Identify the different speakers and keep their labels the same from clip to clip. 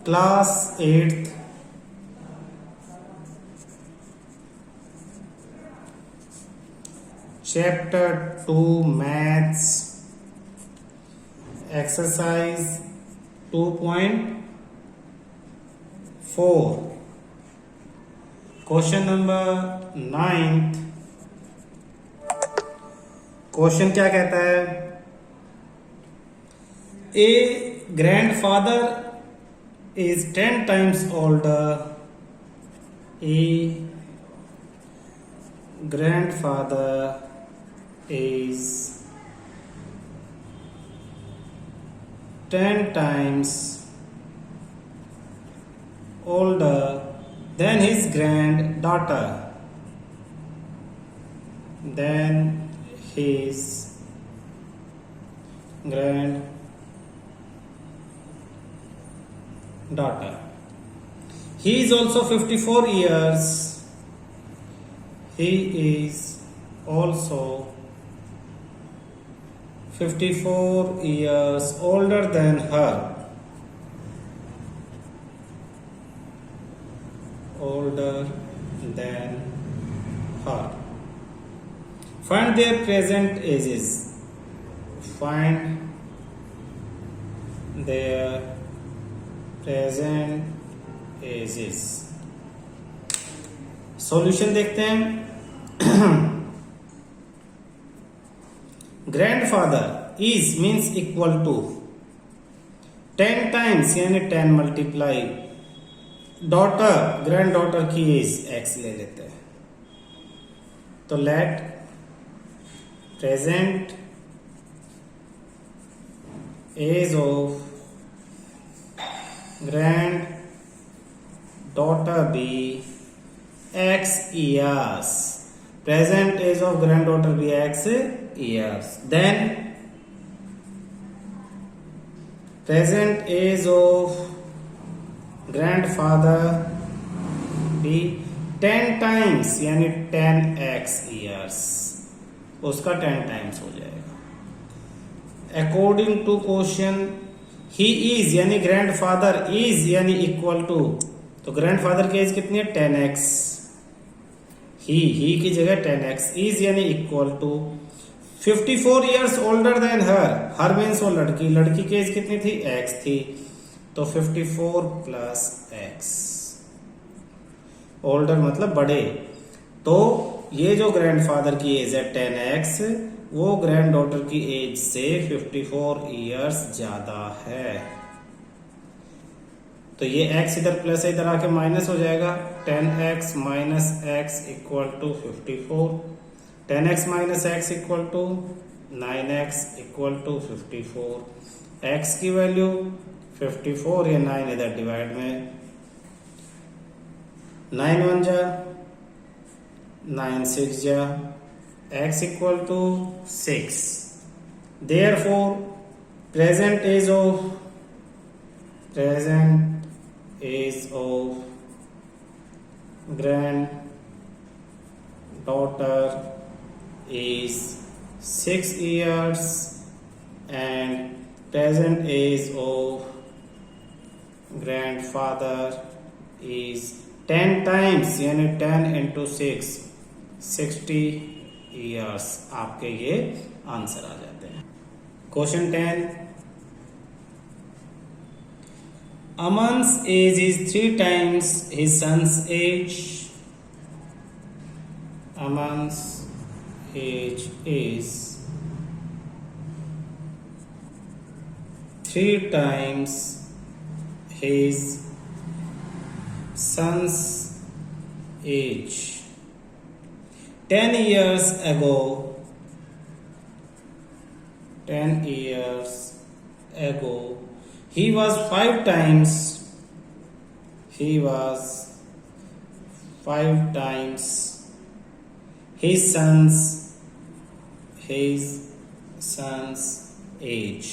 Speaker 1: Class 8th chapter 2 maths exercise 2.4 question number 9th। Question क्या कहता है? ए grandfather is 10 times older. A grandfather is 10 times older than his granddaughter. Then his granddaughter. He is also 54 years. He is also 54 years older than her. Older than her. Find their present ages. Find their present ages. Solution देखते हैं। Grandfather is means equal to 10 times यानी 10 multiply daughter granddaughter की age x ले लेते हैं। तो let present age of granddaughter be x years. Present age of granddaughter be x years. Then present age of grandfather be 10 times यानी 10x years. उसका 10 times हो जाएगा। According to question he is यानी grandfather is यानी equal to, तो grandfather की age कितनी है? 10x। ही की जगह 10x इज यानी equal to 54 years older than her means वो लड़की की एज कितनी थी? x थी, तो 54 प्लस x। ओल्डर मतलब बड़े, तो ये जो ग्रैंडफादर की एज है 10x वो ग्रैंड डॉटर की एज से 54 इयर्स ज्यादा है। तो ये x इधर प्लस है, इधर आके माइनस हो जाएगा। 10x minus x equal to 54। 10x minus x equal to 9x equal to 54। x की वैल्यू 54 या 9 इधर डिवाइड में 9 1 जा 9 6 जा x equal to 6. Therefore, present age of granddaughter is 6 years and present age of grandfather is 10 times यानी 10 into 6 60 years. आपके ये answer आ जाते हैं। Question 10 Aman's age is 3 times his son's age. Aman's age is 3 times his son's age. 10 years ago, he was 5 times his son's age.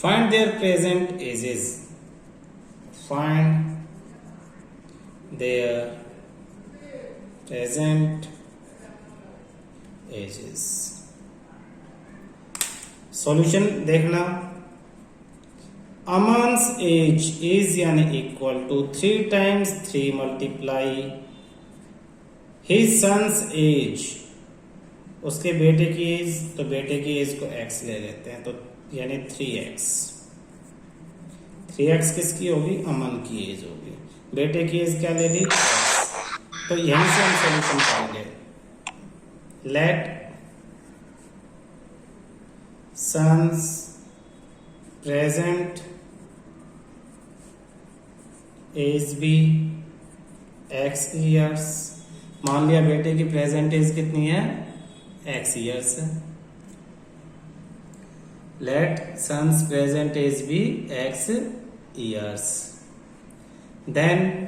Speaker 1: Find their present ages. Find their present ages. Solution देखना, Aman's age is यानी equal to 3 times 3 multiply his son's age, उसके बेटे की as, तो बेटे की as को x ले लेते हैं, तो यानी 3x। 3x किसकी होगी? अमन की एज होगी। बेटे की एज क्या ले ली? x। तो यहीं से हम सॉल्यूशन करेंगे। Let son's present age be x years. मान लिया बेटे की प्रेजेंट एज कितनी है? x ईयर्स है। Let son's present age be x years. Then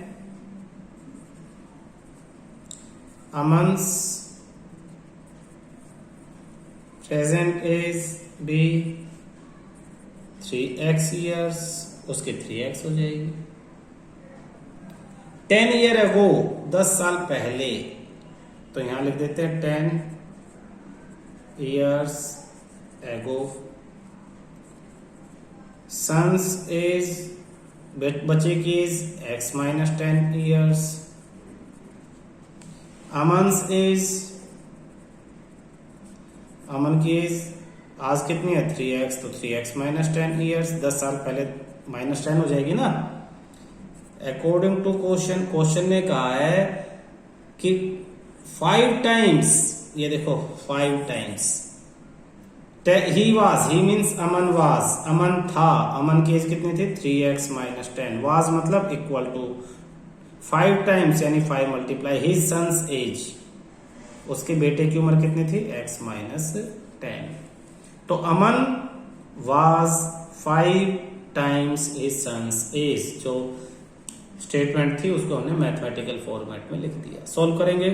Speaker 1: Aman's present age be 3x years, उसके 3x हो जाएगी। 10 ईयर अगो, 10 साल पहले, तो यहां लिख देते हैं 10 ईयर्स एगो। सन्स एज, बच्चे की age x minus 10 years. Aman's age, Aman की एज आज कितनी है? 3x, तो 3x माइनस 10 ईयर्स। 10 साल पहले माइनस 10 हो जाएगी ना। अकॉर्डिंग टू क्वेश्चन, क्वेश्चन ने कहा है कि 5 टाइम्स, ये देखो 5 times he was, he means Aman was, Aman था, अमन की एज कितनी थी? 3x minus 10। वाज मतलब इक्वल टू 5 टाइम्स यानी 5 मल्टीप्लाई हिज सन्स एज, उसके बेटे की उम्र कितनी थी? x minus 10। तो Aman was 5 times his son's age, जो स्टेटमेंट थी उसको हमने मैथमेटिकल फॉर्मेट में लिख दिया। सॉल्व करेंगे।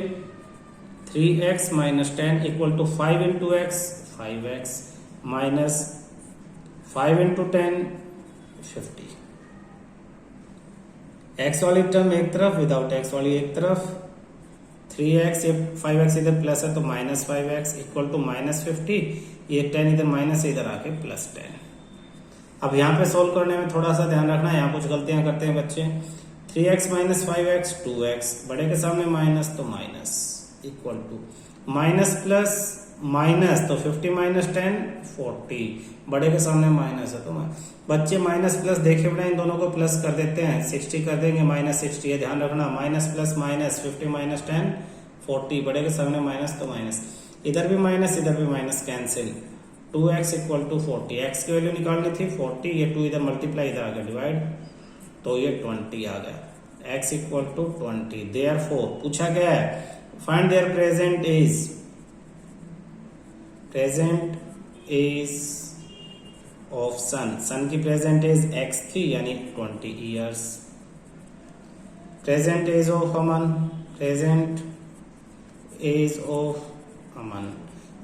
Speaker 1: 3x minus 10 equal to 5 into x, 5x minus 5 into 10, 50। x वाली टर्म एक तरफ, विदाउट x वाली एक तरफ। 3x, ये 5x इधर प्लस है तो minus 5x equal to minus 50। ये 10 इधर माइनस, इधर आके प्लस 10। अब यहाँ पे सोल्व करने में थोड़ा सा ध्यान रखना, यहाँ कुछ गलतियां करते हैं बच्चे। 3x माइनस 5x 2x, बड़े के सामने माइनस तो minus, equal to minus plus minus, तो 50 माइनस 10 40, बड़े के सामने माइनस है तो बच्चे माइनस प्लस देखे बिना इन दोनों को प्लस कर देते हैं, 60 कर देंगे, माइनस 60। ये ध्यान रखना, माइनस प्लस माइनस, 50 माइनस 10 40, बड़े के सामने माइनस तो माइनस, इधर भी माइनस इधर भी minus, cancel. 2x equal to 40, x की वैल्यू निकालनी थी 40, ये 2 इधर मल्टीप्लाई, इधर आ गया डिवाइड, तो ये 20 आ गया। x equal to 20। देयरफॉर पूछा गया है find their present age, present age of son, son की प्रेजेंट एज x थी यानी 20 years. Present age of Aman, present age of Aman,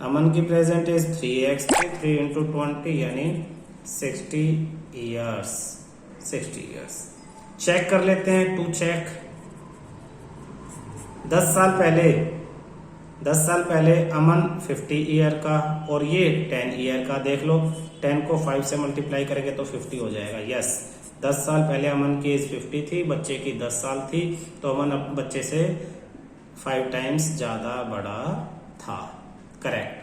Speaker 1: Aman की प्रेजेंट एज 3x थी, 3 इंटू 20 यानी 60 ईयर्स, 60 ईयर्स। चेक कर लेते हैं, टू चेक। 10 साल पहले, 10 साल पहले अमन 50 ईयर का और ये 10 ईयर का। देख लो 10 को 5 से मल्टीप्लाई करेंगे तो 50 हो जाएगा। यस, 10 साल पहले अमन की एज 50 थी, बच्चे की 10 साल थी, तो अमन बच्चे से 5 टाइम्स ज्यादा बड़ा था। करेक्ट।